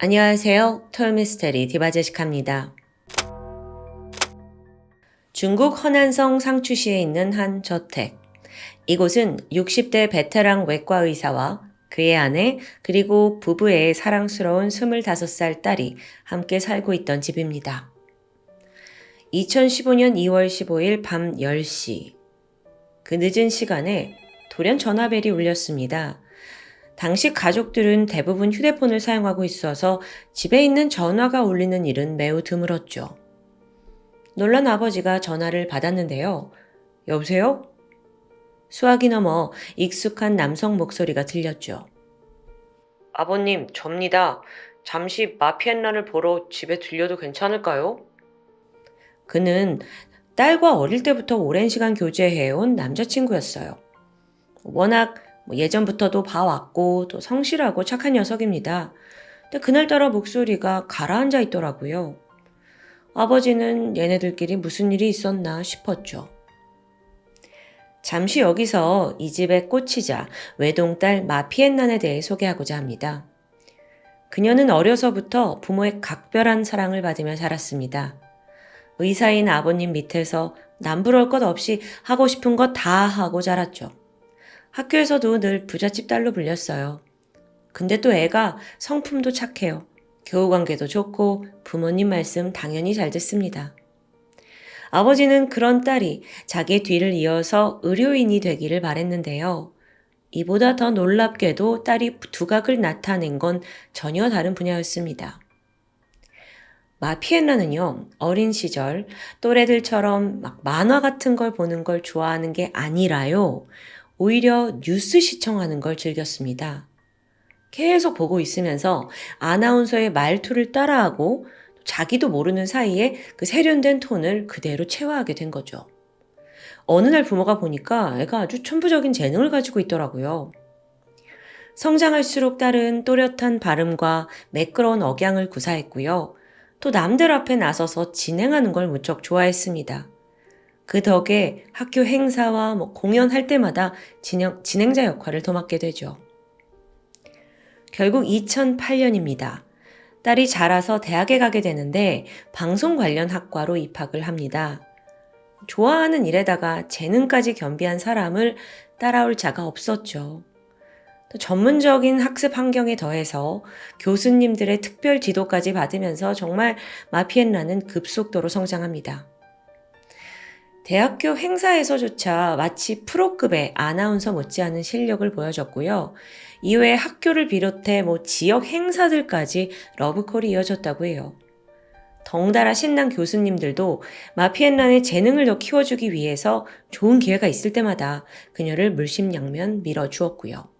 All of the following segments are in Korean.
안녕하세요. 토요미스테리 디바제시카입니다. 중국 허난성 상추시에 있는 한 저택. 이곳은 60대 베테랑 외과 의사와 그의 아내 그리고 부부의 사랑스러운 25살 딸이 함께 살고 있던 집입니다. 2015년 2월 15일 밤 10시. 그 늦은 시간에 돌연 전화벨이 울렸습니다. 당시 가족들은 대부분 휴대폰을 사용하고 있어서 집에 있는 전화가 울리는 일은 매우 드물었죠. 놀란 아버지가 전화를 받았는데요. 여보세요? 수화기 넘어 익숙한 남성 목소리가 들렸죠. 아버님, 접니다. 잠시 마피엔란을 보러 집에 들려도 괜찮을까요? 그는 딸과 어릴 때부터 오랜 시간 교제해온 남자친구였어요. 워낙 예전부터도 봐왔고 또 성실하고 착한 녀석입니다. 근데 그날따라 목소리가 가라앉아 있더라고요. 아버지는 얘네들끼리 무슨 일이 있었나 싶었죠. 잠시 여기서 이 집의 꽃이자 외동딸 마피엔난에 대해 소개하고자 합니다. 그녀는 어려서부터 부모의 각별한 사랑을 받으며 자랐습니다. 의사인 아버님 밑에서 남부러울 것 없이 하고 싶은 거 다 하고 자랐죠. 학교에서도 늘 부잣집 딸로 불렸어요. 근데 또 애가 성품도 착해요. 교우관계도 좋고 부모님 말씀 당연히 잘 듣습니다. 아버지는 그런 딸이 자기의 뒤를 이어서 의료인이 되기를 바랬는데요. 이보다 더 놀랍게도 딸이 두각을 나타낸 건 전혀 다른 분야였습니다. 마피엔나는요, 어린 시절 또래들처럼 막 만화 같은 걸 보는 걸 좋아하는 게 아니라요. 오히려 뉴스 시청하는 걸 즐겼습니다. 계속 보고 있으면서 아나운서의 말투를 따라하고 자기도 모르는 사이에 그 세련된 톤을 그대로 체화하게 된 거죠. 어느 날 부모가 보니까 애가 아주 천부적인 재능을 가지고 있더라고요. 성장할수록 딸은 또렷한 발음과 매끄러운 억양을 구사했고요. 또 남들 앞에 나서서 진행하는 걸 무척 좋아했습니다. 그 덕에 학교 행사와 공연할 때마다 진행자 역할을 도맡게 되죠. 결국 2008년입니다. 딸이 자라서 대학에 가게 되는데 방송 관련 학과로 입학을 합니다. 좋아하는 일에다가 재능까지 겸비한 사람을 따라올 자가 없었죠. 또 전문적인 학습 환경에 더해서 교수님들의 특별 지도까지 받으면서 정말 마피엔라는 급속도로 성장합니다. 대학교 행사에서조차 마치 프로급의 아나운서 못지않은 실력을 보여줬고요. 이외에 학교를 비롯해 지역 행사들까지 러브콜이 이어졌다고 해요. 덩달아 신난 교수님들도 마피엔란의 재능을 더 키워주기 위해서 좋은 기회가 있을 때마다 그녀를 물심양면 밀어주었고요.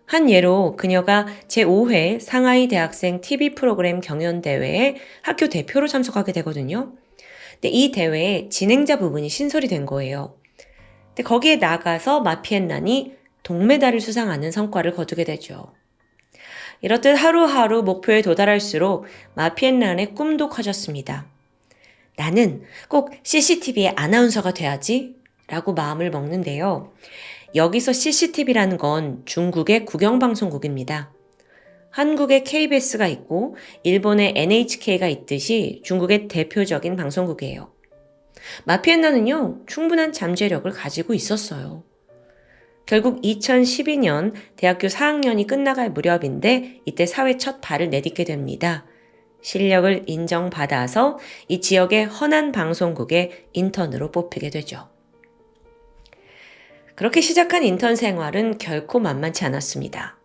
한 예로 그녀가 제5회 상하이 대학생 TV 프로그램 경연대회에 학교 대표로 참석하게 되거든요. 근데 이 대회에 진행자 부분이 신설이 된 거예요. 근데 거기에 나가서 마피엔란이 동메달을 수상하는 성과를 거두게 되죠. 이렇듯 하루하루 목표에 도달할수록 마피엔란의 꿈도 커졌습니다. 나는 꼭 CCTV의 아나운서가 돼야지 라고 마음을 먹는데요. 여기서 CCTV라는 건 중국의 국영방송국입니다. 한국의 KBS가 있고 일본의 NHK가 있듯이 중국의 대표적인 방송국이에요. 마피엔나는요, 충분한 잠재력을 가지고 있었어요. 결국 2012년 대학교 4학년이 끝나갈 무렵인데 이때 사회 첫 발을 내딛게 됩니다. 실력을 인정받아서 이 지역의 허난 방송국의 인턴으로 뽑히게 되죠. 그렇게 시작한 인턴 생활은 결코 만만치 않았습니다.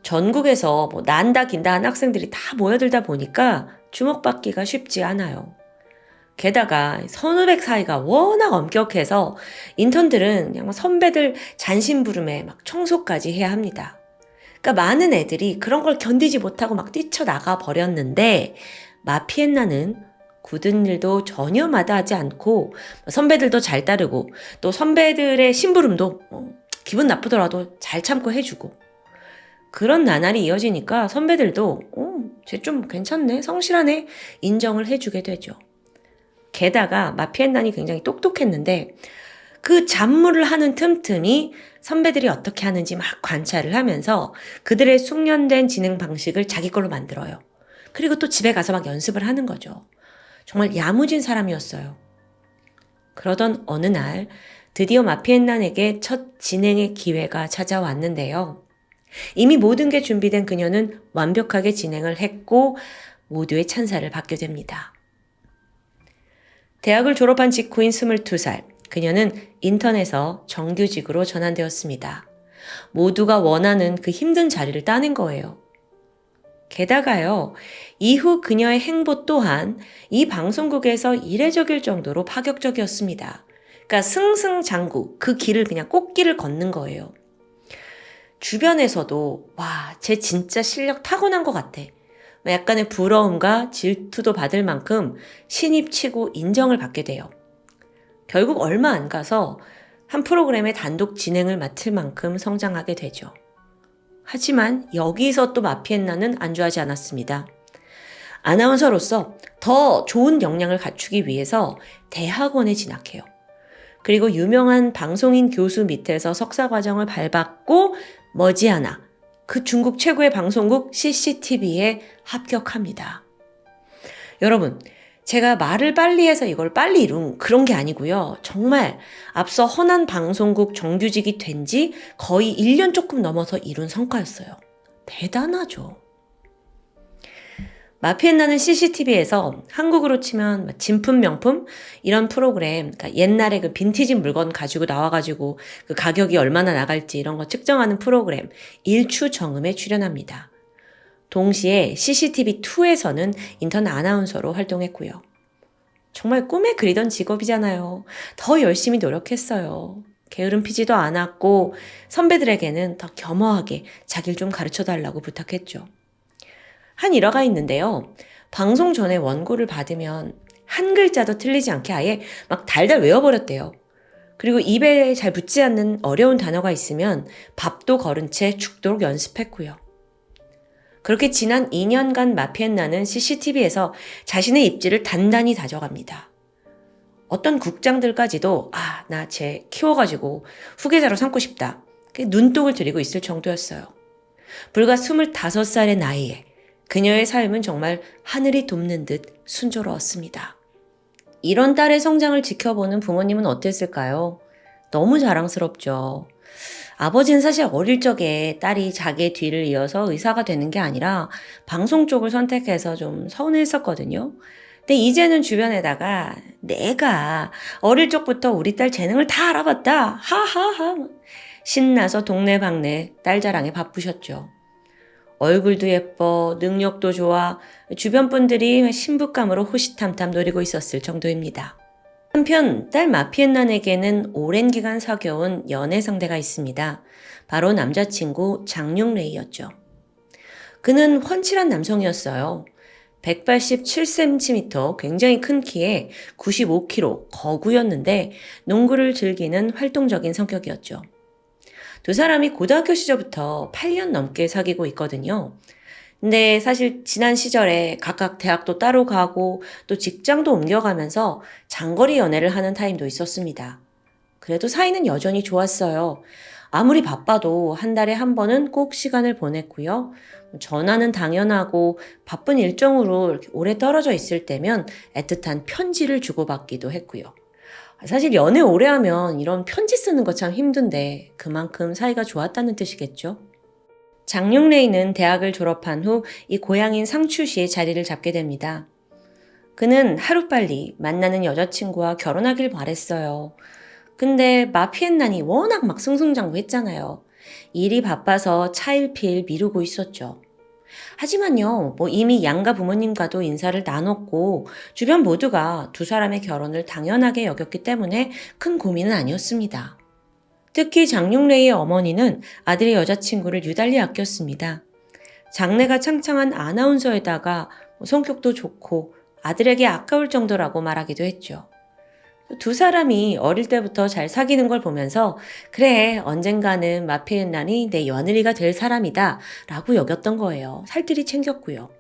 전국에서 난다 긴다 한 학생들이 다 모여들다 보니까 주목받기가 쉽지 않아요. 게다가 선후배 사이가 워낙 엄격해서 인턴들은 그냥 선배들 잔심부름에 청소까지 해야 합니다. 그러니까 많은 애들이 그런 걸 견디지 못하고 뛰쳐나가 버렸는데 마피엔나는 굳은 일도 전혀 마다하지 않고 선배들도 잘 따르고 또 선배들의 심부름도 기분 나쁘더라도 잘 참고 해주고 그런 나날이 이어지니까 선배들도 쟤 좀 괜찮네, 성실하네 인정을 해주게 되죠. 게다가 마피엔란이 굉장히 똑똑했는데 그 잡무를 하는 틈틈이 선배들이 어떻게 하는지 막 관찰을 하면서 그들의 숙련된 진행 방식을 자기 걸로 만들어요. 그리고 또 집에 가서 막 연습을 하는 거죠. 정말 야무진 사람이었어요. 그러던 어느 날 드디어 마피엔난에게 첫 진행의 기회가 찾아왔는데요. 이미 모든 게 준비된 그녀는 완벽하게 진행을 했고 모두의 찬사를 받게 됩니다. 대학을 졸업한 직후인 22살, 그녀는 인턴에서 정규직으로 전환되었습니다. 모두가 원하는 그 힘든 자리를 따낸 거예요. 게다가요, 이후 그녀의 행보 또한 이 방송국에서 이례적일 정도로 파격적이었습니다. 그러니까 승승장구, 그 길을 그냥 꽃길을 걷는 거예요. 주변에서도 와, 쟤 진짜 실력 타고난 것 같아. 약간의 부러움과 질투도 받을 만큼 신입치고 인정을 받게 돼요. 결국 얼마 안 가서 한 프로그램의 단독 진행을 맡을 만큼 성장하게 되죠. 하지만 여기서 또 마피엔나는 안주하지 않았습니다. 아나운서로서 더 좋은 역량을 갖추기 위해서 대학원에 진학해요. 그리고 유명한 방송인 교수 밑에서 석사 과정을 밟았고 머지않아 그 중국 최고의 방송국 CCTV에 합격합니다. 여러분, 제가 말을 빨리 해서 이걸 빨리 이룬 그런 게 아니고요. 정말 앞서 허난 방송국 정규직이 된 지 거의 1년 조금 넘어서 이룬 성과였어요. 대단하죠. 마피엔나는 CCTV에서 한국으로 치면 진품 명품 이런 프로그램, 그러니까 옛날에 그 빈티지 물건 가지고 나와가지고 그 가격이 얼마나 나갈지 이런 거 측정하는 프로그램 일추정음에 출연합니다. 동시에 CCTV2에서는 인턴 아나운서로 활동했고요. 정말 꿈에 그리던 직업이잖아요. 더 열심히 노력했어요. 게으름 피지도 않았고 선배들에게는 더 겸허하게 자기를 좀 가르쳐달라고 부탁했죠. 한 일화가 있는데요. 방송 전에 원고를 받으면 한 글자도 틀리지 않게 아예 막 달달 외워버렸대요. 그리고 입에 잘 붙지 않는 어려운 단어가 있으면 밥도 거른 채 죽도록 연습했고요. 그렇게 지난 2년간 마피엔나는 CCTV에서 자신의 입지를 단단히 다져갑니다. 어떤 국장들까지도 나 쟤 키워가지고 후계자로 삼고 싶다. 눈독을 들이고 있을 정도였어요. 불과 25살의 나이에 그녀의 삶은 정말 하늘이 돕는 듯 순조로웠습니다. 이런 딸의 성장을 지켜보는 부모님은 어땠을까요? 너무 자랑스럽죠. 아버지는 사실 어릴 적에 딸이 자기의 뒤를 이어서 의사가 되는 게 아니라 방송 쪽을 선택해서 좀 서운했었거든요. 근데 이제는 주변에다가 내가 어릴 적부터 우리 딸 재능을 다 알아봤다. 하하하. 신나서 동네방네 딸 자랑에 바쁘셨죠. 얼굴도 예뻐, 능력도 좋아, 주변 분들이 신부감으로 호시탐탐 노리고 있었을 정도입니다. 한편 딸 마피엔난에게는 오랜 기간 사귀어온 연애 상대가 있습니다. 바로 남자친구 장융레이였죠. 그는 훤칠한 남성이었어요. 187cm, 굉장히 큰 키에 95kg, 거구였는데 농구를 즐기는 활동적인 성격이었죠. 두 사람이 고등학교 시절부터 8년 넘게 사귀고 있거든요. 근데 사실 지난 시절에 각각 대학도 따로 가고 또 직장도 옮겨가면서 장거리 연애를 하는 타임도 있었습니다. 그래도 사이는 여전히 좋았어요. 아무리 바빠도 한 달에 한 번은 꼭 시간을 보냈고요. 전화는 당연하고 바쁜 일정으로 이렇게 오래 떨어져 있을 때면 애틋한 편지를 주고받기도 했고요. 사실 연애 오래 하면 이런 편지 쓰는 거 참 힘든데 그만큼 사이가 좋았다는 뜻이겠죠. 장융레이는 대학을 졸업한 후 이 고향인 상추시에 자리를 잡게 됩니다. 그는 하루빨리 만나는 여자친구와 결혼하길 바랬어요. 근데 마피엔난이 워낙 막 승승장구했잖아요. 일이 바빠서 차일피일 미루고 있었죠. 하지만요, 이미 양가 부모님과도 인사를 나눴고 주변 모두가 두 사람의 결혼을 당연하게 여겼기 때문에 큰 고민은 아니었습니다. 특히 장융레이의 어머니는 아들의 여자친구를 유달리 아꼈습니다. 장래가 창창한 아나운서에다가 성격도 좋고 아들에게 아까울 정도라고 말하기도 했죠. 두 사람이 어릴 때부터 잘 사귀는 걸 보면서 그래, 언젠가는 마피엔난이 내 며느리가 될 사람이다 라고 여겼던 거예요. 살뜰히 챙겼고요.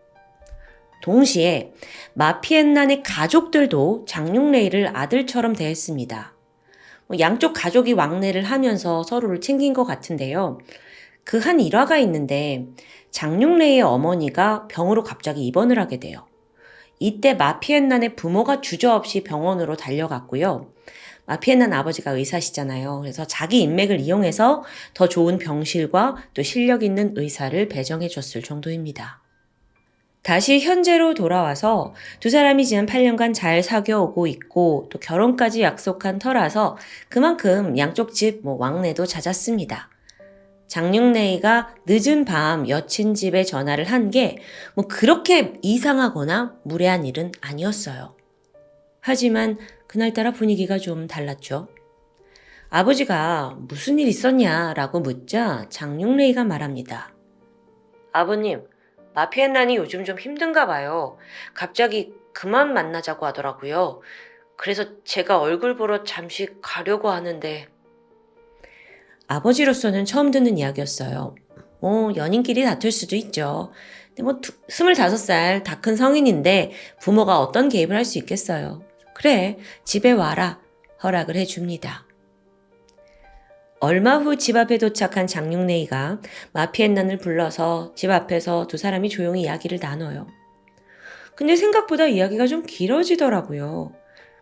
동시에 마피엔난의 가족들도 장융레이를 아들처럼 대했습니다. 양쪽 가족이 왕래를 하면서 서로를 챙긴 것 같은데요. 그 한 일화가 있는데 장육레이의 어머니가 병으로 갑자기 입원을 하게 돼요. 이때 마피엔난의 부모가 주저없이 병원으로 달려갔고요. 마피엔난 아버지가 의사시잖아요. 그래서 자기 인맥을 이용해서 더 좋은 병실과 또 실력 있는 의사를 배정해 줬을 정도입니다. 다시 현재로 돌아와서 두 사람이 지난 8년간 잘 사귀어오고 있고 또 결혼까지 약속한 터라서 그만큼 양쪽 집 왕래도 잦았습니다. 장육레이가 늦은 밤 여친 집에 전화를 한 게 그렇게 이상하거나 무례한 일은 아니었어요. 하지만 그날따라 분위기가 좀 달랐죠. 아버지가 무슨 일 있었냐라고 묻자 장육레이가 말합니다. 아버님, 마피엔난이 요즘 좀 힘든가 봐요. 갑자기 그만 만나자고 하더라고요. 그래서 제가 얼굴 보러 잠시 가려고 하는데. 아버지로서는 처음 듣는 이야기였어요. 연인끼리 다툴 수도 있죠. 근데 25살 다 큰 성인인데 부모가 어떤 개입을 할 수 있겠어요. 그래, 집에 와라. 허락을 해줍니다. 얼마 후 집 앞에 도착한 장육레이가 마피엔난을 불러서 집 앞에서 두 사람이 조용히 이야기를 나눠요. 근데 생각보다 이야기가 좀 길어지더라고요.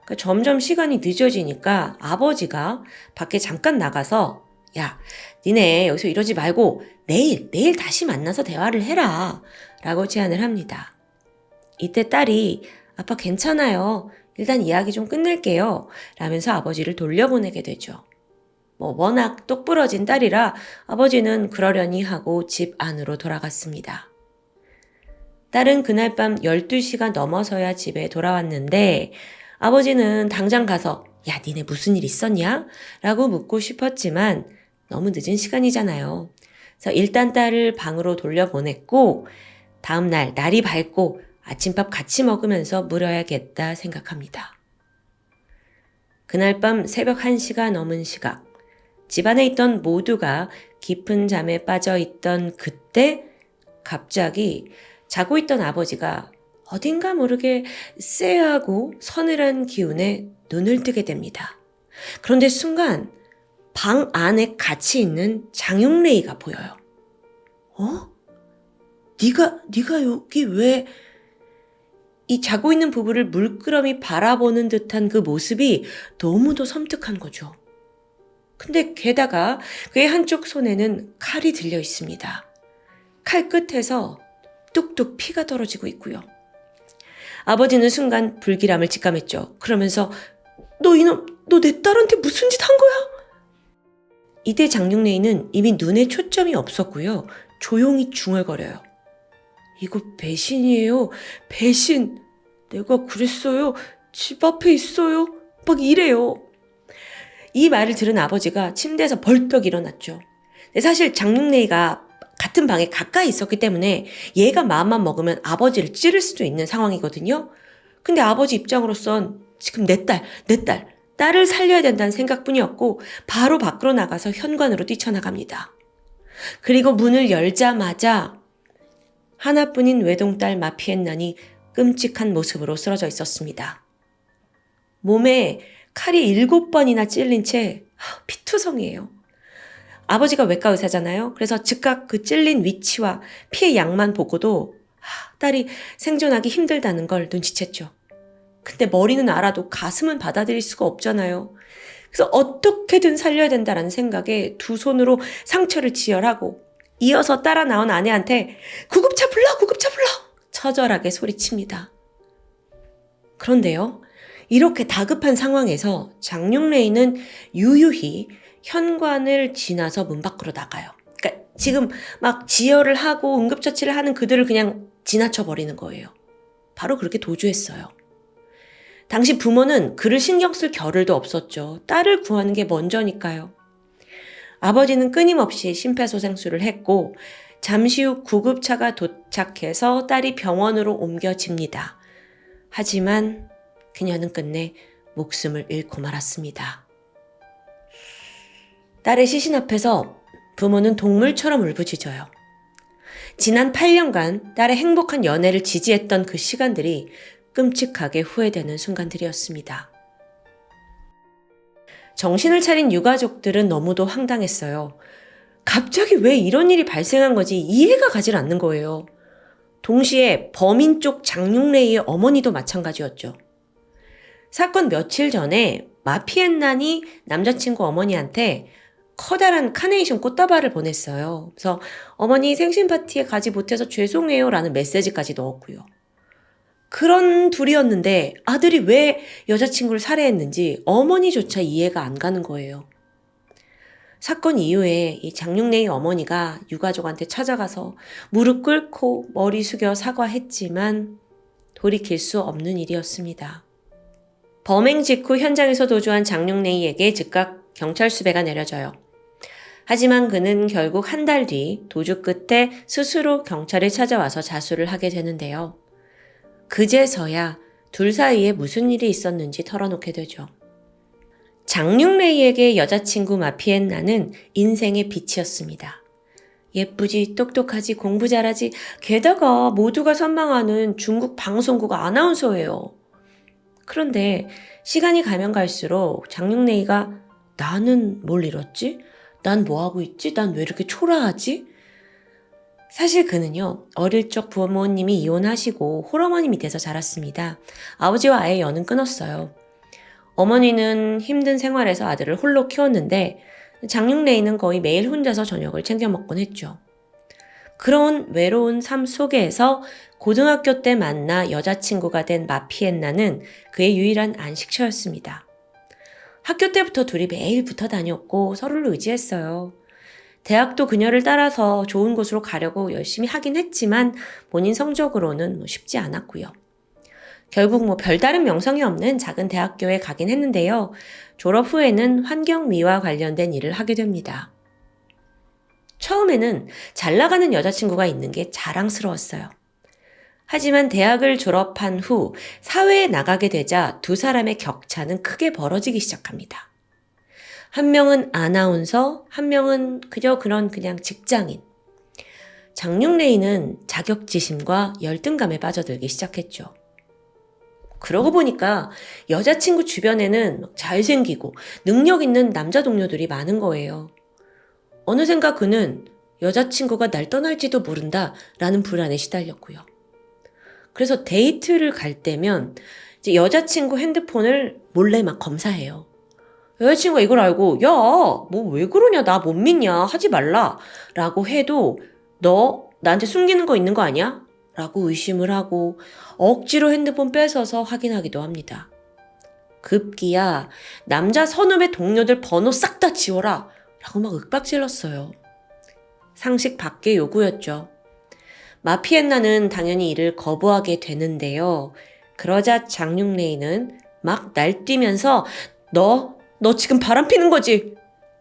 그러니까 점점 시간이 늦어지니까 아버지가 밖에 잠깐 나가서 야, 니네 여기서 이러지 말고 내일 다시 만나서 대화를 해라 라고 제안을 합니다. 이때 딸이 아빠 괜찮아요. 일단 이야기 좀 끝낼게요 라면서 아버지를 돌려보내게 되죠. 워낙 똑부러진 딸이라 아버지는 그러려니 하고 집 안으로 돌아갔습니다. 딸은 그날 밤 12시가 넘어서야 집에 돌아왔는데 아버지는 당장 가서 야, 니네 무슨 일 있었냐? 라고 묻고 싶었지만 너무 늦은 시간이잖아요. 그래서 일단 딸을 방으로 돌려보냈고 다음날 날이 밝고 아침밥 같이 먹으면서 물어야겠다 생각합니다. 그날 밤 새벽 1시가 넘은 시각, 집안에 있던 모두가 깊은 잠에 빠져 있던 그때 갑자기 자고 있던 아버지가 어딘가 모르게 쎄하고 서늘한 기운에 눈을 뜨게 됩니다. 그런데 순간 방 안에 같이 있는 장육레이가 보여요. 네가 여기 왜? 이 자고 있는 부부를 물끄러미 바라보는 듯한 그 모습이 너무도 섬뜩한 거죠. 근데 게다가 그의 한쪽 손에는 칼이 들려 있습니다. 칼 끝에서 뚝뚝 피가 떨어지고 있고요. 아버지는 순간 불길함을 직감했죠. 그러면서 너 이놈, 너 내 딸한테 무슨 짓 한 거야? 이때 장육레이는 이미 눈에 초점이 없었고요. 조용히 중얼거려요. 이거 배신이에요. 배신. 내가 그랬어요. 집 앞에 있어요. 막 이래요. 이 말을 들은 아버지가 침대에서 벌떡 일어났죠. 사실 장육레이가 같은 방에 가까이 있었기 때문에 얘가 마음만 먹으면 아버지를 찌를 수도 있는 상황이거든요. 근데 아버지 입장으로선 지금 내 딸을 살려야 된다는 생각뿐이었고 바로 밖으로 나가서 현관으로 뛰쳐나갑니다. 그리고 문을 열자마자 하나뿐인 외동딸 마피엔난이 끔찍한 모습으로 쓰러져 있었습니다. 몸에 칼이 7번이나 찔린 채 피투성이에요. 아버지가 외과 의사잖아요. 그래서 즉각 그 찔린 위치와 피의 양만 보고도 딸이 생존하기 힘들다는 걸 눈치챘죠. 근데 머리는 알아도 가슴은 받아들일 수가 없잖아요. 그래서 어떻게든 살려야 된다라는 생각에 두 손으로 상처를 지혈하고 이어서 따라 나온 아내한테 구급차 불러! 처절하게 소리칩니다. 그런데요, 이렇게 다급한 상황에서 장육레이는 유유히 현관을 지나서 문 밖으로 나가요. 그러니까 지금 막 지혈을 하고 응급처치를 하는 그들을 그냥 지나쳐버리는 거예요. 바로 그렇게 도주했어요. 당시 부모는 그를 신경 쓸 겨를도 없었죠. 딸을 구하는 게 먼저니까요. 아버지는 끊임없이 심폐소생술을 했고 잠시 후 구급차가 도착해서 딸이 병원으로 옮겨집니다. 하지만 그녀는 끝내 목숨을 잃고 말았습니다. 딸의 시신 앞에서 부모는 동물처럼 울부짖어요. 지난 8년간 딸의 행복한 연애를 지지했던 그 시간들이 끔찍하게 후회되는 순간들이었습니다. 정신을 차린 유가족들은 너무도 황당했어요. 갑자기 왜 이런 일이 발생한 건지 이해가 가질 않는 거예요. 동시에 범인 쪽 장윤레이의 어머니도 마찬가지였죠. 사건 며칠 전에 마피엔난이 남자친구 어머니한테 커다란 카네이션 꽃다발을 보냈어요. 그래서 어머니 생신 파티에 가지 못해서 죄송해요 라는 메시지까지 넣었고요. 그런 둘이었는데 아들이 왜 여자친구를 살해했는지 어머니조차 이해가 안 가는 거예요. 사건 이후에 이 장윤래의 어머니가 유가족한테 찾아가서 무릎 꿇고 머리 숙여 사과했지만 돌이킬 수 없는 일이었습니다. 범행 직후 현장에서 도주한 장윤래에게 즉각 경찰 수배가 내려져요. 하지만 그는 결국 한 달 뒤 도주 끝에 스스로 경찰에 찾아와서 자수를 하게 되는데요. 그제서야 둘 사이에 무슨 일이 있었는지 털어놓게 되죠. 장윤레이에게 여자친구 마피엔나는 인생의 빛이었습니다. 예쁘지, 똑똑하지, 공부 잘하지, 게다가 모두가 선망하는 중국 방송국 아나운서예요. 그런데 시간이 가면 갈수록 장윤레이가 나는 뭘 잃었지? 난 뭐하고 있지? 난 왜 이렇게 초라하지? 사실 그는요, 어릴 적 부모님이 이혼하시고 홀어머니 밑에서 자랐습니다. 아버지와 아예 연은 끊었어요. 어머니는 힘든 생활에서 아들을 홀로 키웠는데 장윤레이는 거의 매일 혼자서 저녁을 챙겨 먹곤 했죠. 그런 외로운 삶 속에서 고등학교 때 만나 여자친구가 된 마피엔나는 그의 유일한 안식처였습니다. 학교 때부터 둘이 매일 붙어 다녔고 서로를 의지했어요. 대학도 그녀를 따라서 좋은 곳으로 가려고 열심히 하긴 했지만 본인 성적으로는 쉽지 않았고요. 결국 별다른 명성이 없는 작은 대학교에 가긴 했는데요. 졸업 후에는 환경미와 관련된 일을 하게 됩니다. 처음에는 잘 나가는 여자친구가 있는 게 자랑스러웠어요. 하지만 대학을 졸업한 후 사회에 나가게 되자 두 사람의 격차는 크게 벌어지기 시작합니다. 한 명은 아나운서, 한 명은 그냥 직장인. 장윤레이는 자격지심과 열등감에 빠져들기 시작했죠. 그러고 보니까 여자친구 주변에는 잘생기고 능력 있는 남자 동료들이 많은 거예요. 어느샌가 그는 여자친구가 날 떠날지도 모른다 라는 불안에 시달렸고요. 그래서 데이트를 갈 때면 이제 여자친구 핸드폰을 몰래 막 검사해요. 여자친구가 이걸 알고 야, 뭐 왜 그러냐, 나 못 믿냐, 하지 말라 라고 해도 너 나한테 숨기는 거 있는 거 아니야? 라고 의심을 하고 억지로 핸드폰 뺏어서 확인하기도 합니다. 급기야 남자 선후배 동료들 번호 싹 다 지워라 라고 막 윽박질렀어요. 상식 밖의 요구였죠. 마피엔나는 당연히 이를 거부하게 되는데요. 그러자 장윤레이는 막 날뛰면서 너 지금 바람 피는 거지?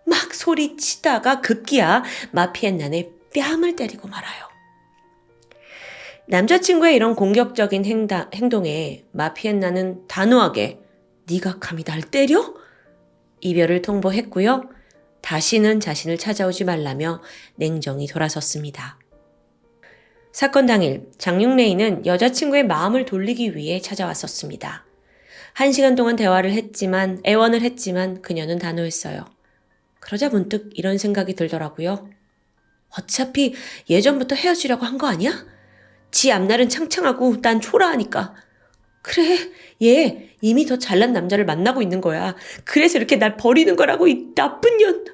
막 소리치다가 급기야 마피엔나의 뺨을 때리고 말아요. 남자친구의 이런 공격적인 행동에 마피엔나는 단호하게 네가 감히 날 때려? 이별을 통보했고요. 다시는 자신을 찾아오지 말라며 냉정히 돌아섰습니다. 사건 당일 장윤레이는 여자친구의 마음을 돌리기 위해 찾아왔었습니다. 1시간 동안 대화를 했지만 애원을 했지만 그녀는 단호했어요. 그러자 문득 이런 생각이 들더라고요. 어차피 예전부터 헤어지려고 한 거 아니야? 지 앞날은 창창하고 난 초라하니까. 그래, 얘 이미 더 잘난 남자를 만나고 있는 거야. 그래서 이렇게 날 버리는 거라고, 이 나쁜 년.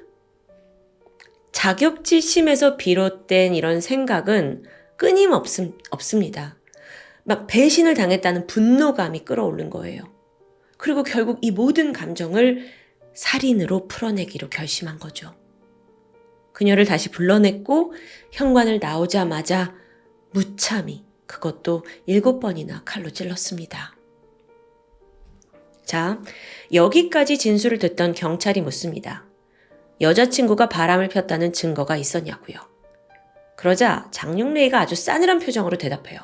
자격지심에서 비롯된 이런 생각은 끊임없습니다. 막 배신을 당했다는 분노감이 끌어오른 거예요. 그리고 결국 이 모든 감정을 살인으로 풀어내기로 결심한 거죠. 그녀를 다시 불러냈고 현관을 나오자마자 무참히, 그것도 7번이나 칼로 찔렀습니다. 자, 여기까지 진술을 듣던 경찰이 묻습니다. 여자친구가 바람을 폈다는 증거가 있었냐고요. 그러자 장윤레이가 아주 싸늘한 표정으로 대답해요.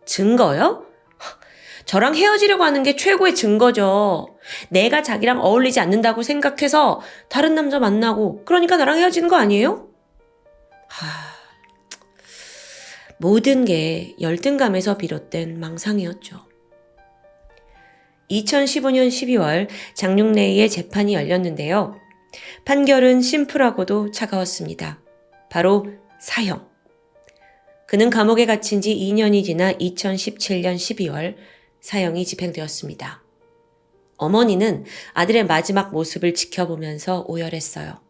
증거요? 저랑 헤어지려고 하는 게 최고의 증거죠. 내가 자기랑 어울리지 않는다고 생각해서 다른 남자 만나고, 그러니까 나랑 헤어지는 거 아니에요? 모든 게 열등감에서 비롯된 망상이었죠. 2015년 12월 장윤레이의 재판이 열렸는데요. 판결은 심플하고도 차가웠습니다. 바로 사형. 그는 감옥에 갇힌 지 2년이 지나 2017년 12월 사형이 집행되었습니다. 어머니는 아들의 마지막 모습을 지켜보면서 오열했어요.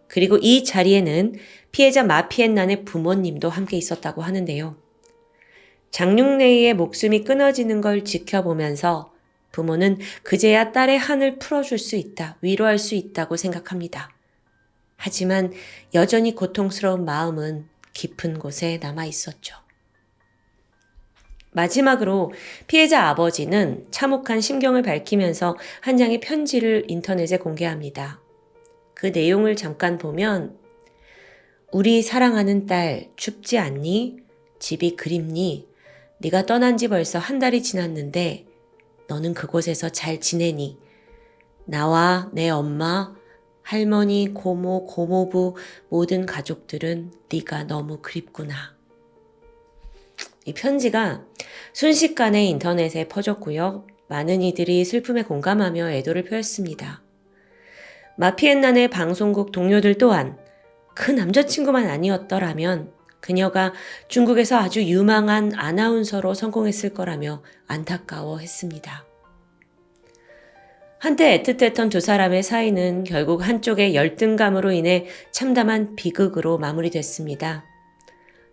그리고 이 자리에는 피해자 마피엔난의 부모님도 함께 있었다고 하는데요. 장윤레이의 목숨이 끊어지는 걸 지켜보면서 부모는 그제야 딸의 한을 풀어줄 수 있다, 위로할 수 있다고 생각합니다. 하지만 여전히 고통스러운 마음은 깊은 곳에 남아 있었죠. 마지막으로 피해자 아버지는 참혹한 심경을 밝히면서 한 장의 편지를 인터넷에 공개합니다. 그 내용을 잠깐 보면 우리 사랑하는 딸 춥지 않니? 집이 그립니? 네가 떠난 지 벌써 한 달이 지났는데 너는 그곳에서 잘 지내니? 나와 내 엄마, 할머니, 고모, 고모부 모든 가족들은 네가 너무 그립구나. 이 편지가 순식간에 인터넷에 퍼졌고요. 많은 이들이 슬픔에 공감하며 애도를 표했습니다. 마피엔난의 방송국 동료들 또한 그 남자친구만 아니었더라면 그녀가 중국에서 아주 유망한 아나운서로 성공했을 거라며 안타까워했습니다. 한때 애틋했던 두 사람의 사이는 결국 한쪽의 열등감으로 인해 참담한 비극으로 마무리됐습니다.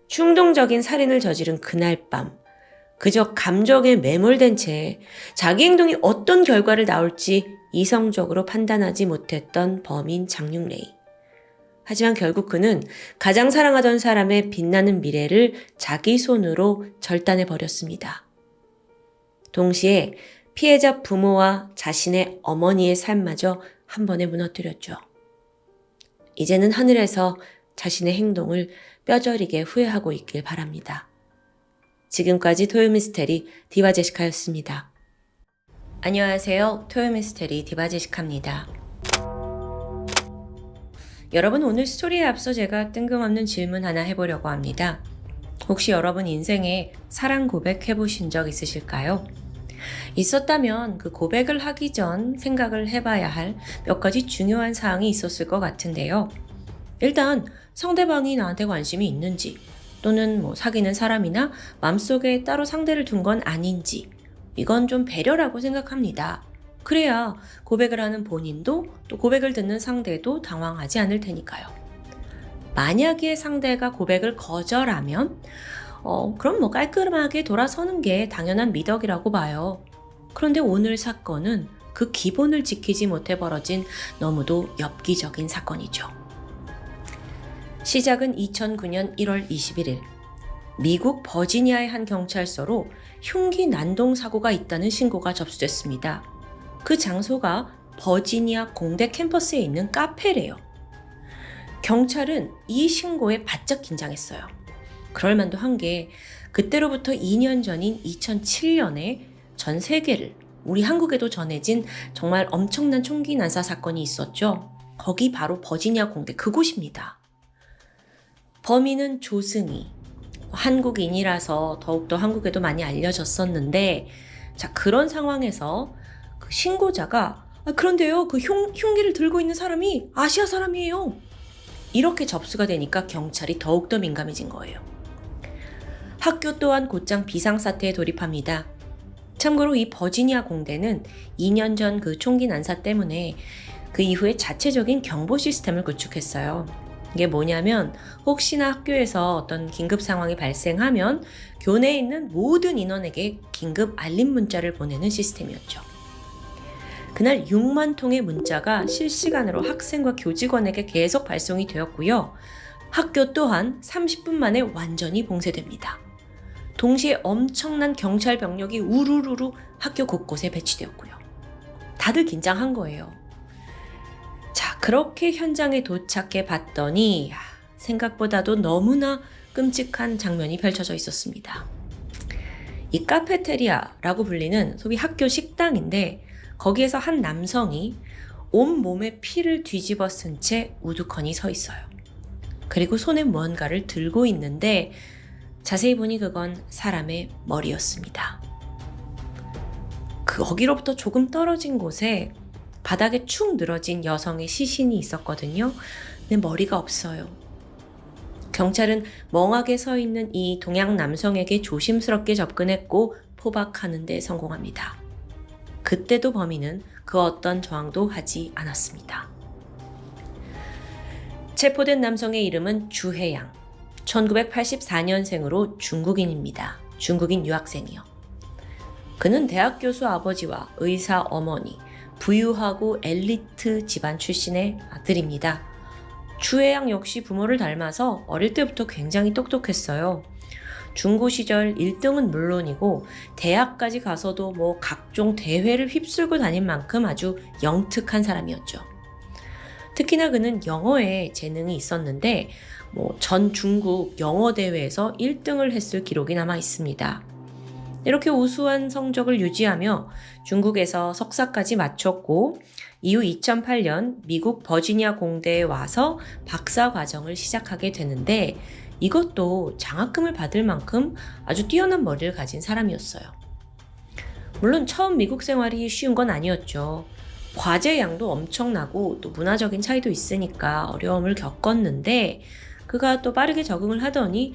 충동적인 살인을 저지른 그날 밤, 그저 감정에 매몰된 채 자기 행동이 어떤 결과를 낳을지 이성적으로 판단하지 못했던 범인 장윤레이. 하지만 결국 그는 가장 사랑하던 사람의 빛나는 미래를 자기 손으로 절단해버렸습니다. 동시에 피해자 부모와 자신의 어머니의 삶마저 한 번에 무너뜨렸죠. 이제는 하늘에서 자신의 행동을 뼈저리게 후회하고 있길 바랍니다. 지금까지 토요미스테리 디바제시카였습니다. 안녕하세요. 토요미스테리 디바제시카입니다. 여러분, 오늘 스토리에 앞서 제가 뜬금없는 질문 하나 해보려고 합니다. 혹시 여러분 인생에 사랑 고백 해보신 적 있으실까요? 있었다면 그 고백을 하기 전 생각을 해봐야 할 몇 가지 중요한 사항이 있었을 것 같은데요. 일단 상대방이 나한테 관심이 있는지, 또는 사귀는 사람이나 마음속에 따로 상대를 둔 건 아닌지, 이건 좀 배려라고 생각합니다. 그래야 고백을 하는 본인도 또 고백을 듣는 상대도 당황하지 않을 테니까요. 만약에 상대가 고백을 거절하면 그럼 깔끔하게 돌아서는 게 당연한 미덕이라고 봐요. 그런데 오늘 사건은 그 기본을 지키지 못해 벌어진 너무도 엽기적인 사건이죠. 시작은 2009년 1월 21일. 미국 버지니아의 한 경찰서로 흉기 난동 사고가 있다는 신고가 접수됐습니다. 그 장소가 버지니아 공대 캠퍼스에 있는 카페래요. 경찰은 이 신고에 바짝 긴장했어요. 그럴만도 한 게 그때로부터 2년 전인 2007년에 전 세계를, 우리 한국에도 전해진 정말 엄청난 총기 난사 사건이 있었죠. 거기 바로 버지니아 공대 그곳입니다. 범인은 조승희, 한국인이라서 더욱더 한국에도 많이 알려졌었는데, 자, 그런 상황에서 그 신고자가 그런데요, 그 흉기를 들고 있는 사람이 아시아 사람이에요. 이렇게 접수가 되니까 경찰이 더욱더 민감해진 거예요. 학교 또한 곧장 비상사태에 돌입합니다. 참고로 이 버지니아 공대는 2년 전 그 총기 난사 때문에 그 이후에 자체적인 경보 시스템을 구축했어요. 이게 뭐냐면 혹시나 학교에서 어떤 긴급 상황이 발생하면 교내에 있는 모든 인원에게 긴급 알림 문자를 보내는 시스템이었죠. 그날 6만 통의 문자가 실시간으로 학생과 교직원에게 계속 발송이 되었고요. 학교 또한 30분 만에 완전히 봉쇄됩니다. 동시에 엄청난 경찰 병력이 우르르르 학교 곳곳에 배치되었고요. 다들 긴장한 거예요. 자, 그렇게 현장에 도착해 봤더니 생각보다도 너무나 끔찍한 장면이 펼쳐져 있었습니다. 이 카페테리아라고 불리는 소위 학교 식당인데, 거기에서 한 남성이 온몸에 피를 뒤집어 쓴 채 우두커니 서 있어요. 그리고 손에 무언가를 들고 있는데 자세히 보니 그건 사람의 머리였습니다. 그 거기로부터 조금 떨어진 곳에 바닥에 축 늘어진 여성의 시신이 있었거든요. 근데 머리가 없어요. 경찰은 멍하게 서 있는 이 동양 남성에게 조심스럽게 접근했고 포박하는 데 성공합니다. 그때도 범인은 그 어떤 저항도 하지 않았습니다. 체포된 남성의 이름은 주혜양. 1984년생으로 중국인입니다. 중국인 유학생이요. 그는 대학 교수 아버지와 의사 어머니, 부유하고 엘리트 집안 출신의 아들입니다. 주혜양 역시 부모를 닮아서 어릴 때부터 굉장히 똑똑했어요. 중고 시절 1등은 물론이고 대학까지 가서도 각종 대회를 휩쓸고 다닌 만큼 아주 영특한 사람이었죠. 특히나 그는 영어에 재능이 있었는데 전 중국 영어 대회에서 1등을 했을 기록이 남아 있습니다. 이렇게 우수한 성적을 유지하며 중국에서 석사까지 마쳤고 이후 2008년 미국 버지니아 공대에 와서 박사 과정을 시작하게 되는데 이것도 장학금을 받을 만큼 아주 뛰어난 머리를 가진 사람이었어요. 물론 처음 미국 생활이 쉬운 건 아니었죠. 과제 양도 엄청나고 또 문화적인 차이도 있으니까 어려움을 겪었는데 그가 또 빠르게 적응을 하더니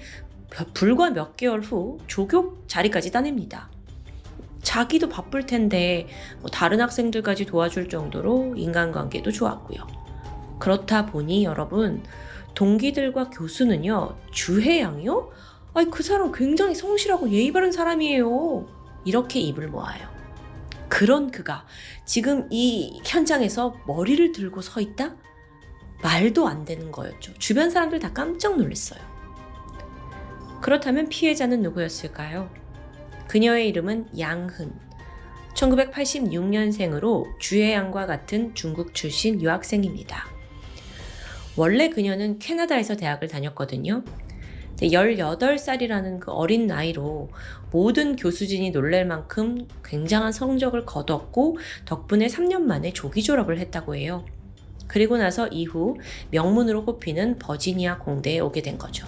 불과 몇 개월 후 조교 자리까지 따냅니다. 자기도 바쁠 텐데 다른 학생들까지 도와줄 정도로 인간관계도 좋았고요. 그렇다 보니 여러분, 동기들과 교수는요, 주혜양이요? 그 사람 굉장히 성실하고 예의 바른 사람이에요. 이렇게 입을 모아요. 그런 그가 지금 이 현장에서 머리를 들고 서 있다? 말도 안 되는 거였죠. 주변 사람들 다 깜짝 놀랐어요. 그렇다면 피해자는 누구였을까요? 그녀의 이름은 양흔. 1986년생으로 주혜양과 같은 중국 출신 유학생입니다. 원래 그녀는 캐나다에서 대학을 다녔거든요. 18살이라는 그 어린 나이로 모든 교수진이 놀랄 만큼 굉장한 성적을 거뒀고 덕분에 3년 만에 조기 졸업을 했다고 해요. 그리고 나서 이후 명문으로 꼽히는 버지니아 공대에 오게 된 거죠.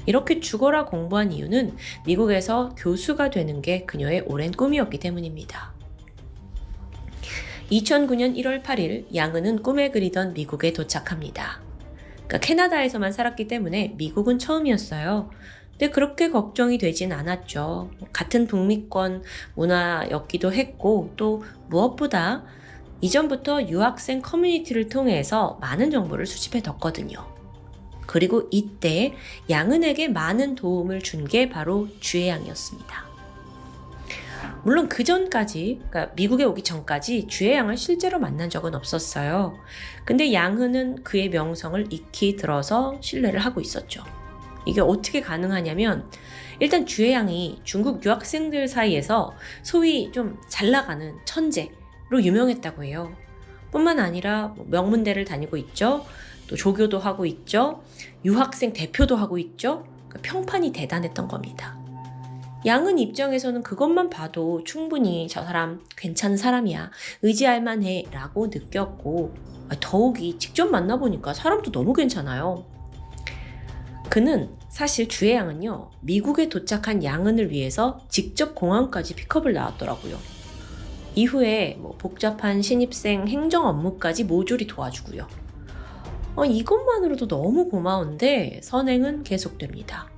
이렇게 죽어라 공부한 이유는 미국에서 교수가 되는 게 그녀의 오랜 꿈이었기 때문입니다. 2009년 1월 8일 양은은 꿈에 그리던 미국에 도착합니다. 캐나다에서만 살았기 때문에 미국은 처음이었어요. 근데 그렇게 걱정이 되진 않았죠. 같은 북미권 문화였기도 했고 또 무엇보다 이전부터 유학생 커뮤니티를 통해서 많은 정보를 수집해뒀거든요. 그리고 이때 양은에게 많은 도움을 준 게 바로 주혜양이었습니다. 물론 그 전까지, 미국에 오기 전까지 주혜양을 실제로 만난 적은 없었어요. 근데 양은은 그의 명성을 익히 들어서 신뢰를 하고 있었죠. 이게 어떻게 가능하냐면 일단 주혜양이 중국 유학생들 사이에서 소위 좀 잘 나가는 천재로 유명했다고 해요. 뿐만 아니라 명문대를 다니고 있죠. 또 조교도 하고 있죠. 유학생 대표도 하고 있죠. 평판이 대단했던 겁니다. 양은 입장에서는 그것만 봐도 충분히 저 사람 괜찮은 사람이야, 의지할 만해 라고 느꼈고 더욱이 직접 만나보니까 사람도 너무 괜찮아요. 그는 사실 주혜양은요, 미국에 도착한 양은을 위해서 직접 공항까지 픽업을 나왔더라고요. 이후에 복잡한 신입생 행정 업무까지 모조리 도와주고요. 이것만으로도 너무 고마운데 선행은 계속됩니다.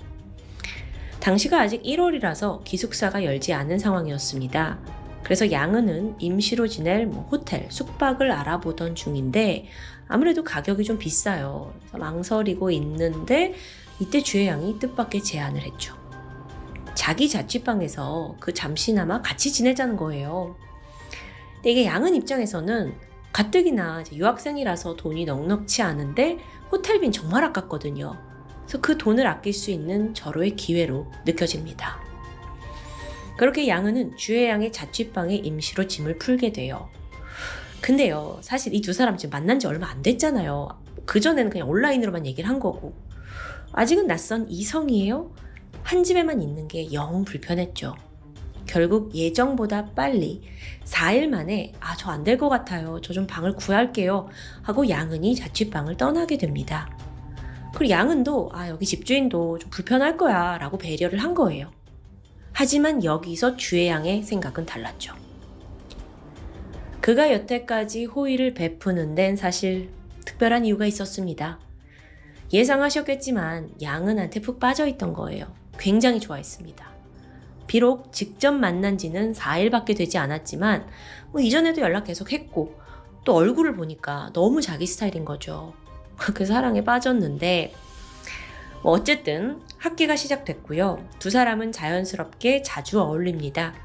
당시가 아직 1월이라서 기숙사가 열지 않은 상황이었습니다. 그래서 양은은 임시로 지낼 호텔, 숙박을 알아보던 중인데 아무래도 가격이 좀 비싸요. 그래서 망설이고 있는데 이때 주혜양이 뜻밖의 제안을 했죠. 자기 자취방에서 잠시나마 같이 지내자는 거예요. 근데 이게 양은 입장에서는 가뜩이나 유학생이라서 돈이 넉넉치 않은데 호텔비는 정말 아깝거든요. 그래서 그 돈을 아낄 수 있는 절호의 기회로 느껴집니다. 그렇게 양은은 주혜양의 자취방에 임시로 짐을 풀게 돼요. 근데요, 사실 이 두 사람 지금 만난 지 얼마 안 됐잖아요. 그전에는 그냥 온라인으로만 얘기를 한 거고. 아직은 낯선 이성이에요? 한 집에만 있는 게 영 불편했죠. 결국 예정보다 빨리 4일 만에 저 안 될 것 같아요. 저 좀 방을 구할게요. 하고 양은이 자취방을 떠나게 됩니다. 그리고 양은도 여기 집주인도 좀 불편할 거야 라고 배려를 한 거예요. 하지만 여기서 주혜양의 생각은 달랐죠. 그가 여태까지 호의를 베푸는 데는 사실 특별한 이유가 있었습니다. 예상하셨겠지만 양은한테 푹 빠져있던 거예요. 굉장히 좋아했습니다. 비록 직접 만난 지는 4일밖에 되지 않았지만 이전에도 연락 계속 했고 또 얼굴을 보니까 너무 자기 스타일인 거죠. 그 사랑에 빠졌는데 어쨌든 학기가 시작됐고요. 두 사람은 자연스럽게 자주 어울립니다.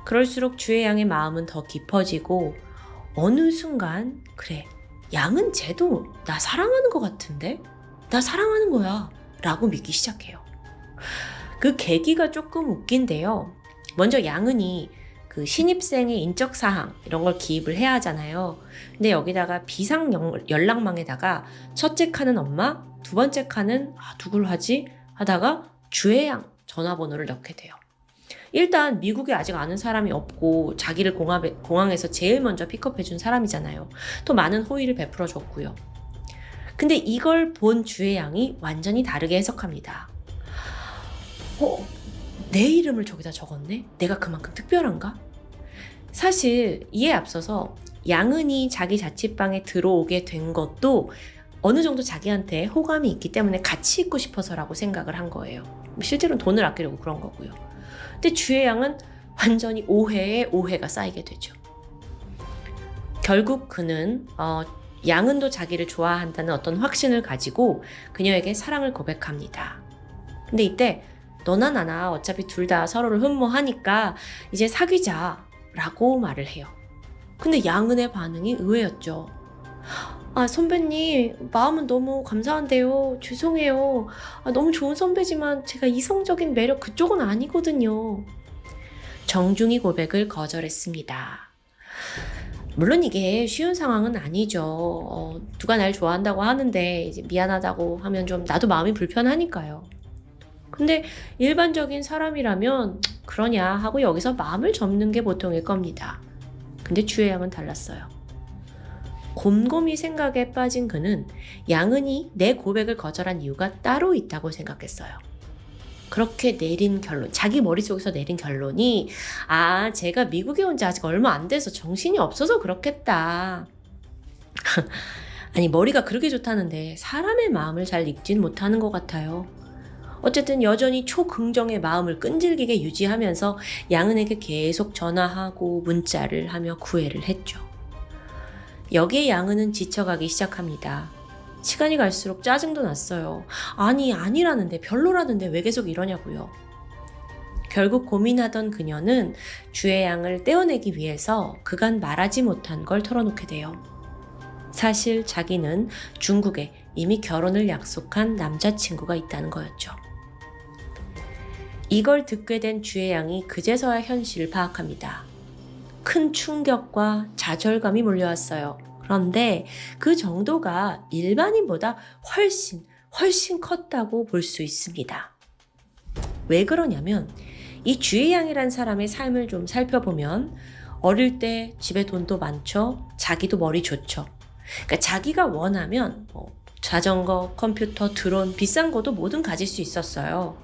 그럴수록 주혜 양의 마음은 더 깊어지고 어느 순간 그래, 양은 쟤도 나 사랑하는 것 같은데? 나 사랑하는 거야 라고 믿기 시작해요. 그 계기가 조금 웃긴데요. 먼저 양은이 그 신입생의 인적사항 이런 걸 기입을 해야 하잖아요. 근데 여기다가 비상 연락망에다가 첫째 칸은 엄마, 두 번째 칸은 누굴 하지? 하다가 주혜양 전화번호를 넣게 돼요. 일단 미국에 아직 아는 사람이 없고 자기를 공항에서 제일 먼저 픽업해준 사람이잖아요. 또 많은 호의를 베풀어줬고요. 근데 이걸 본 주혜양이 완전히 다르게 해석합니다. 내 이름을 저기다 적었네? 내가 그만큼 특별한가? 사실 이에 앞서서 양은이 자기 자취방에 들어오게 된 것도 어느 정도 자기한테 호감이 있기 때문에 같이 있고 싶어서라고 생각을 한 거예요. 실제로는 돈을 아끼려고 그런 거고요. 근데 주혜 양은 완전히 오해에 오해가 쌓이게 되죠. 결국 그는 양은도 자기를 좋아한다는 어떤 확신을 가지고 그녀에게 사랑을 고백합니다. 근데 이때 너나 나나 어차피 둘 다 서로를 흠모하니까 이제 사귀자 라고 말을 해요. 근데 양은의 반응이 의외였죠. 선배님, 마음은 너무 감사한데요. 죄송해요. 너무 좋은 선배지만 제가 이성적인 매력 그쪽은 아니거든요. 정중히 고백을 거절했습니다. 물론 이게 쉬운 상황은 아니죠. 누가 날 좋아한다고 하는데 이제 미안하다고 하면 좀 나도 마음이 불편하니까요. 근데 일반적인 사람이라면 그러냐 하고 여기서 마음을 접는 게 보통일 겁니다. 근데 주혜 양은 달랐어요. 곰곰이 생각에 빠진 그는 양은이 내 고백을 거절한 이유가 따로 있다고 생각했어요. 그렇게 내린 결론, 자기 머릿속에서 내린 결론이 제가 미국에 온 지 아직 얼마 안 돼서 정신이 없어서 그렇겠다. 아니, 머리가 그렇게 좋다는데 사람의 마음을 잘 읽진 못하는 것 같아요. 어쨌든 여전히 초긍정의 마음을 끈질기게 유지하면서 양은에게 계속 전화하고 문자를 하며 구애를 했죠. 여기에 양은은 지쳐가기 시작합니다. 시간이 갈수록 짜증도 났어요. 아니라는데, 별로라는데 왜 계속 이러냐고요. 결국 고민하던 그녀는 주혜 양을 떼어내기 위해서 그간 말하지 못한 걸 털어놓게 돼요. 사실 자기는 중국에 이미 결혼을 약속한 남자친구가 있다는 거였죠. 이걸 듣게 된 주혜 양이 그제서야 현실을 파악합니다. 큰 충격과 좌절감이 몰려왔어요. 그런데 그 정도가 일반인보다 훨씬 컸다고 볼 수 있습니다. 왜 그러냐면 이 주혜 양이란 사람의 삶을 좀 살펴보면 어릴 때 집에 돈도 많죠. 자기도 머리 좋죠. 그러니까 자기가 원하면 자전거, 컴퓨터, 드론, 비싼 것도 뭐든 가질 수 있었어요.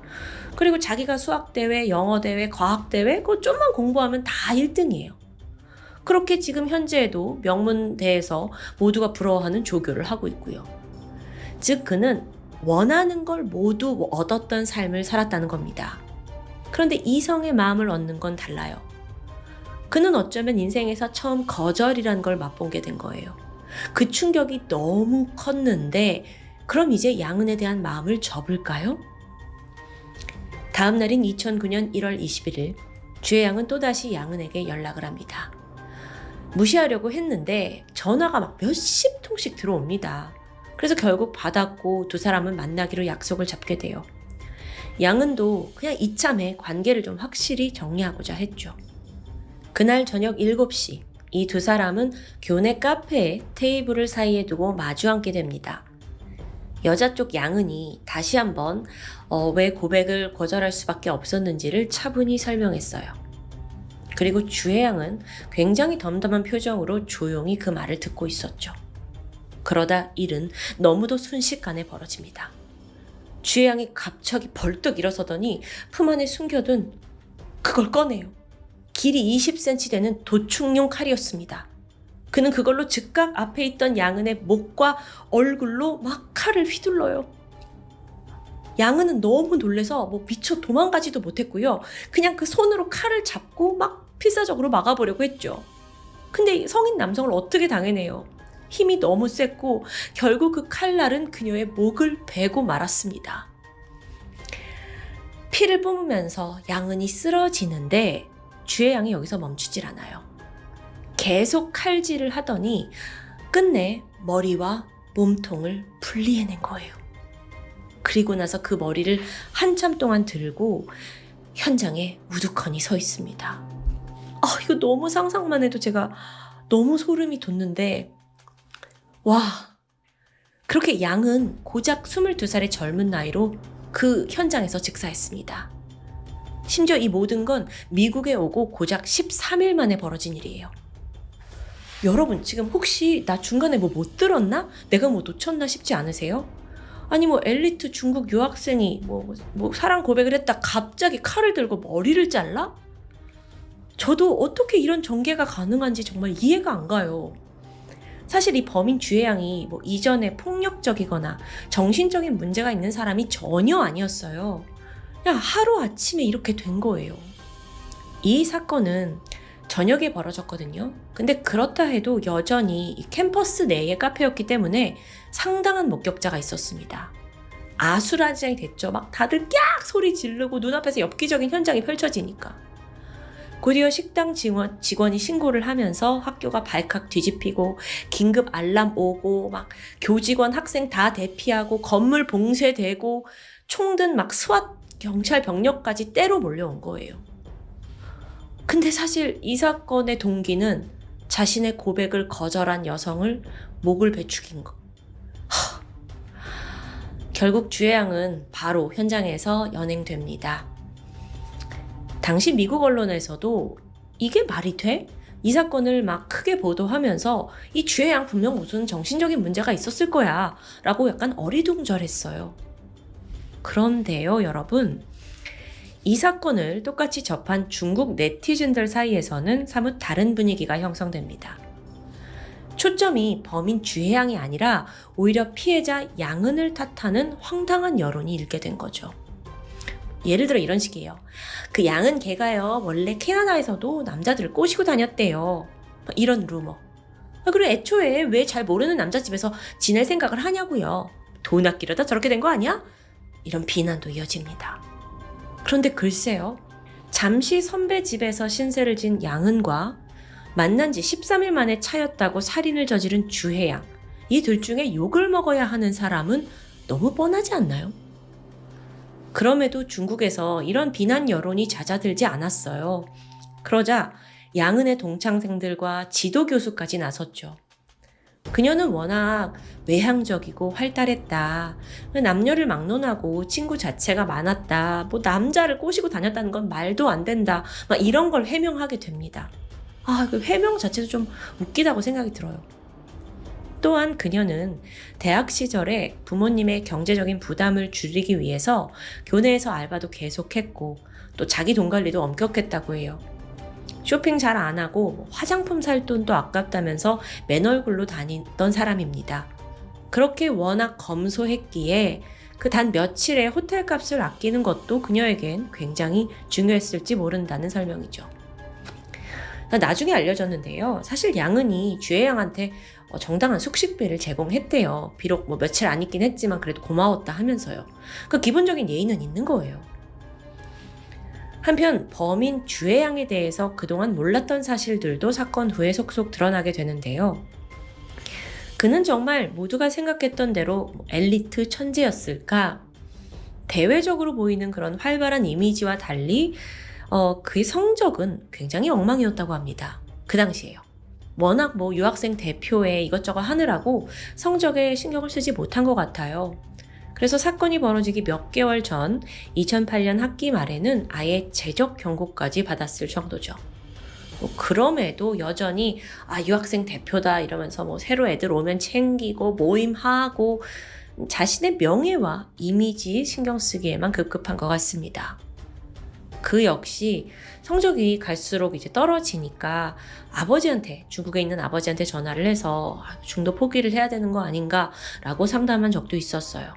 그리고 자기가 수학대회, 영어대회, 과학대회 그거 좀만 공부하면 다 1등이에요. 그렇게 지금 현재에도 명문대에서 모두가 부러워하는 조교를 하고 있고요. 즉 그는 원하는 걸 모두 얻었던 삶을 살았다는 겁니다. 그런데 이성의 마음을 얻는 건 달라요. 그는 어쩌면 인생에서 처음 거절이란 걸 맛보게 된 거예요. 그 충격이 너무 컸는데 그럼 이제 양은에 대한 마음을 접을까요? 다음 날인 2009년 1월 21일 주혜 양은 또다시 양은에게 연락을 합니다. 무시하려고 했는데 전화가 막 몇십 통씩 들어옵니다. 그래서 결국 받았고 두 사람은 만나기로 약속을 잡게 돼요. 양은도 그냥 이참에 관계를 좀 확실히 정리하고자 했죠. 그날 저녁 7시 이 두 사람은 교내 카페에 테이블을 사이에 두고 마주 앉게 됩니다. 여자 쪽 양은이 다시 한번 왜 고백을 거절할 수밖에 없었는지를 차분히 설명했어요. 그리고 주혜 양은 굉장히 덤덤한 표정으로 조용히 그 말을 듣고 있었죠. 그러다 일은 너무도 순식간에 벌어집니다. 주혜 양이 갑자기 벌떡 일어서더니 품 안에 숨겨둔 그걸 꺼내요. 길이 20cm 되는 도축용 칼이었습니다. 그는 그걸로 즉각 앞에 있던 양은의 목과 얼굴로 막 칼을 휘둘러요. 양은은 너무 놀래서 미처 도망가지도 못했고요. 그냥 그 손으로 칼을 잡고 막 필사적으로 막아보려고 했죠. 근데 성인 남성을 어떻게 당해내요? 힘이 너무 셌고 결국 그 칼날은 그녀의 목을 베고 말았습니다. 피를 뿜으면서 양은이 쓰러지는데 주혜양이 여기서 멈추질 않아요. 계속 칼질을 하더니 끝내 머리와 몸통을 분리해낸 거예요. 그리고 나서 그 머리를 한참 동안 들고 현장에 우두커니 서 있습니다. 이거 너무 상상만 해도 제가 너무 소름이 돋는데, 와, 그렇게 양은 고작 22살의 젊은 나이로 그 현장에서 즉사했습니다. 심지어 이 모든 건 미국에 오고 고작 13일 만에 벌어진 일이에요. 여러분, 지금 혹시 나 중간에 못 들었나? 내가 놓쳤나 싶지 않으세요? 아니 엘리트 중국 유학생이 사랑 고백을 했다 갑자기 칼을 들고 머리를 잘라? 저도 어떻게 이런 전개가 가능한지 정말 이해가 안 가요. 사실 이 범인 주혜양이 이전에 폭력적이거나 정신적인 문제가 있는 사람이 전혀 아니었어요. 그냥 하루아침에 이렇게 된 거예요. 이 사건은 저녁에 벌어졌거든요. 근데 그렇다 해도 여전히 이 캠퍼스 내의 카페였기 때문에 상당한 목격자가 있었습니다. 아수라장이 됐죠. 막 다들 깍 소리 지르고 눈앞에서 엽기적인 현장이 펼쳐지니까. 곧이어 식당 직원이 신고를 하면서 학교가 발칵 뒤집히고 긴급 알람 오고 막 교직원 학생 다 대피하고 건물 봉쇄되고 총든 막 스왓 경찰 병력까지 때로 몰려온 거예요. 근데 사실 이 사건의 동기는 자신의 고백을 거절한 여성을 목을 베 죽인 것. 결국 주혜양은 바로 현장에서 연행됩니다. 당시 미국 언론에서도 이게 말이 돼? 이 사건을 막 크게 보도하면서 이 주혜양 분명 무슨 정신적인 문제가 있었을 거야 라고 약간 어리둥절했어요. 그런데요, 여러분. 이 사건을 똑같이 접한 중국 네티즌들 사이에서는 사뭇 다른 분위기가 형성됩니다. 초점이 범인 주혜양이 아니라 오히려 피해자 양은을 탓하는 황당한 여론이 일게 된 거죠. 예를 들어 이런 식이에요. 그 양은 걔가요 원래 캐나다에서도 남자들을 꼬시고 다녔대요. 이런 루머. 그리고 애초에 왜 잘 모르는 남자 집에서 지낼 생각을 하냐고요. 돈 아끼려다 저렇게 된 거 아니야? 이런 비난도 이어집니다. 그런데 글쎄요. 잠시 선배 집에서 신세를 진 양은과 만난 지 13일 만에 차였다고 살인을 저지른 주혜양, 이 둘 중에 욕을 먹어야 하는 사람은 너무 뻔하지 않나요? 그럼에도 중국에서 이런 비난 여론이 잦아들지 않았어요. 그러자 양은의 동창생들과 지도교수까지 나섰죠. 그녀는 워낙 외향적이고 활달했다. 남녀를 막론하고 친구 자체가 많았다. 남자를 꼬시고 다녔다는 건 말도 안 된다. 이런 걸 해명하게 됩니다. 그 해명 자체도 좀 웃기다고 생각이 들어요. 또한 그녀는 대학 시절에 부모님의 경제적인 부담을 줄이기 위해서 교내에서 알바도 계속했고 또 자기 돈 관리도 엄격했다고 해요. 쇼핑 잘 안 하고 화장품 살 돈도 아깝다면서 맨 얼굴로 다니던 사람입니다. 그렇게 워낙 검소했기에 그 단 며칠의 호텔 값을 아끼는 것도 그녀에겐 굉장히 중요했을지 모른다는 설명이죠. 나중에 알려졌는데요. 사실 양은이 주혜양한테 정당한 숙식비를 제공했대요. 비록 며칠 안 있긴 했지만 그래도 고마웠다 하면서요. 그 기본적인 예의는 있는 거예요. 한편 범인 주혜양에 대해서 그동안 몰랐던 사실들도 사건 후에 속속 드러나게 되는데요. 그는 정말 모두가 생각했던 대로 엘리트 천재였을까? 대외적으로 보이는 그런 활발한 이미지와 달리 그의 성적은 굉장히 엉망이었다고 합니다. 그 당시에요. 워낙 유학생 대표에 이것저것 하느라고 성적에 신경을 쓰지 못한 것 같아요. 그래서 사건이 벌어지기 몇 개월 전 2008년 학기 말에는 아예 재적 경고까지 받았을 정도죠. 그럼에도 여전히 유학생 대표다 이러면서 새로 애들 오면 챙기고 모임하고 자신의 명예와 이미지 신경 쓰기에만 급급한 것 같습니다. 그 역시 성적이 갈수록 이제 떨어지니까 중국에 있는 아버지한테 전화를 해서 중도 포기를 해야 되는 거 아닌가라고 상담한 적도 있었어요.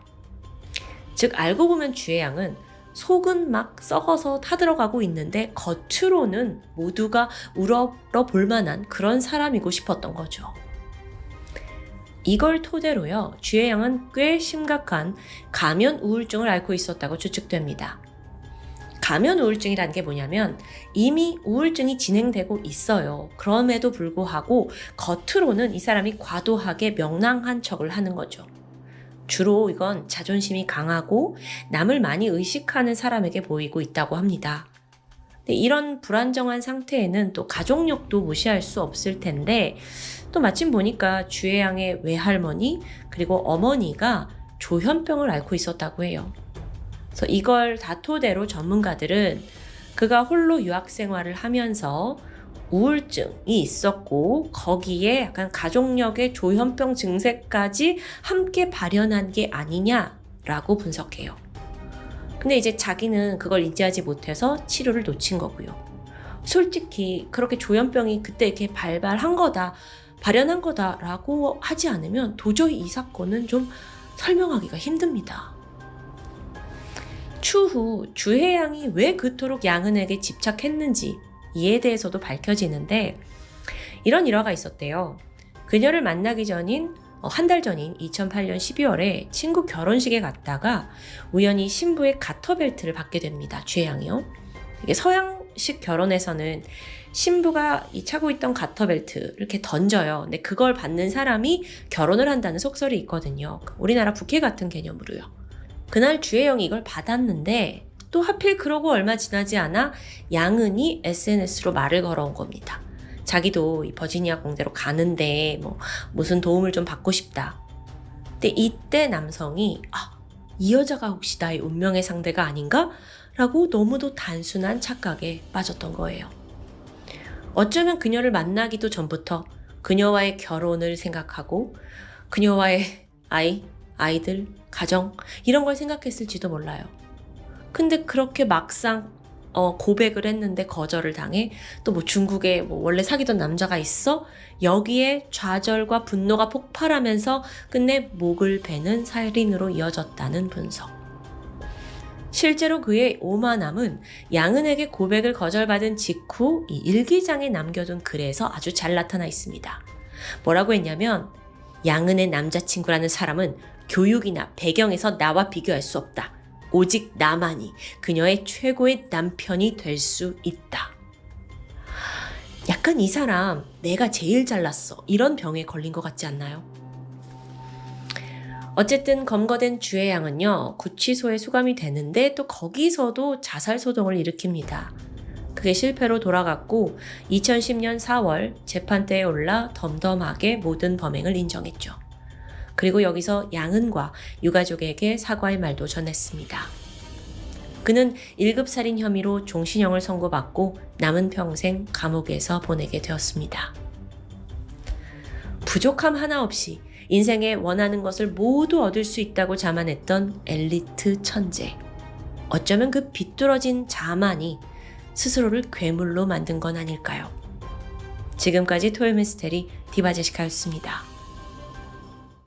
즉 알고 보면 주혜양은 속은 막 썩어서 타들어가고 있는데 겉으로는 모두가 우러러볼 만한 그런 사람이고 싶었던 거죠. 이걸 토대로요, 주혜양은 꽤 심각한 가면 우울증을 앓고 있었다고 추측됩니다. 가면 우울증이라는 게 뭐냐면 이미 우울증이 진행되고 있어요. 그럼에도 불구하고 겉으로는 이 사람이 과도하게 명랑한 척을 하는 거죠. 주로 이건 자존심이 강하고 남을 많이 의식하는 사람에게 보이고 있다고 합니다. 근데 이런 불안정한 상태에는 또 가족력도 무시할 수 없을 텐데 또 마침 보니까 주혜양의 외할머니 그리고 어머니가 조현병을 앓고 있었다고 해요. 그래서 이걸 다 토대로 전문가들은 그가 홀로 유학 생활을 하면서 우울증이 있었고 거기에 약간 가족력의 조현병 증세까지 함께 발현한 게 아니냐라고 분석해요. 근데 이제 자기는 그걸 인지하지 못해서 치료를 놓친 거고요. 솔직히 그렇게 조현병이 그때 이렇게 발현한 거다라고 하지 않으면 도저히 이 사건은 좀 설명하기가 힘듭니다. 추후 주혜양이 왜 그토록 양은에게 집착했는지 이에 대해서도 밝혀지는데 이런 일화가 있었대요. 그녀를 만나기 전인 한 달 전인 2008년 12월에 친구 결혼식에 갔다가 우연히 신부의 가터벨트를 받게 됩니다. 주혜양이요. 이게 서양식 결혼에서는 신부가 차고 있던 가터벨트 이렇게 던져요. 근데 그걸 받는 사람이 결혼을 한다는 속설이 있거든요. 우리나라 부케 같은 개념으로요. 그날 주혜영이 이걸 받았는데 또 하필 그러고 얼마 지나지 않아 양은이 SNS로 말을 걸어온 겁니다. 자기도 이 버지니아 공대로 가는데 무슨 도움을 좀 받고 싶다. 근데 이때 남성이 이 여자가 혹시 나의 운명의 상대가 아닌가? 라고 너무도 단순한 착각에 빠졌던 거예요. 어쩌면 그녀를 만나기도 전부터 그녀와의 결혼을 생각하고 그녀와의 아이들, 가정 이런 걸 생각했을지도 몰라요. 근데 그렇게 막상 고백을 했는데 거절을 당해 또 중국에 원래 사귀던 남자가 있어? 여기에 좌절과 분노가 폭발하면서 끝내 목을 베는 살인으로 이어졌다는 분석. 실제로 그의 오만함은 양은에게 고백을 거절받은 직후 이 일기장에 남겨둔 글에서 아주 잘 나타나 있습니다. 뭐라고 했냐면 양은의 남자친구라는 사람은 교육이나 배경에서 나와 비교할 수 없다. 오직 나만이 그녀의 최고의 남편이 될 수 있다. 약간 이 사람 내가 제일 잘났어 이런 병에 걸린 것 같지 않나요? 어쨌든 검거된 주혜양은요 구치소에 수감이 되는데 또 거기서도 자살소동을 일으킵니다. 그게 실패로 돌아갔고 2010년 4월 재판대에 올라 덤덤하게 모든 범행을 인정했죠. 그리고 여기서 양은과 유가족에게 사과의 말도 전했습니다. 그는 1급 살인 혐의로 종신형을 선고받고 남은 평생 감옥에서 보내게 되었습니다. 부족함 하나 없이 인생에 원하는 것을 모두 얻을 수 있다고 자만했던 엘리트 천재. 어쩌면 그 비뚤어진 자만이 스스로를 괴물로 만든 건 아닐까요? 지금까지 토요미스테리 디바제시카였습니다.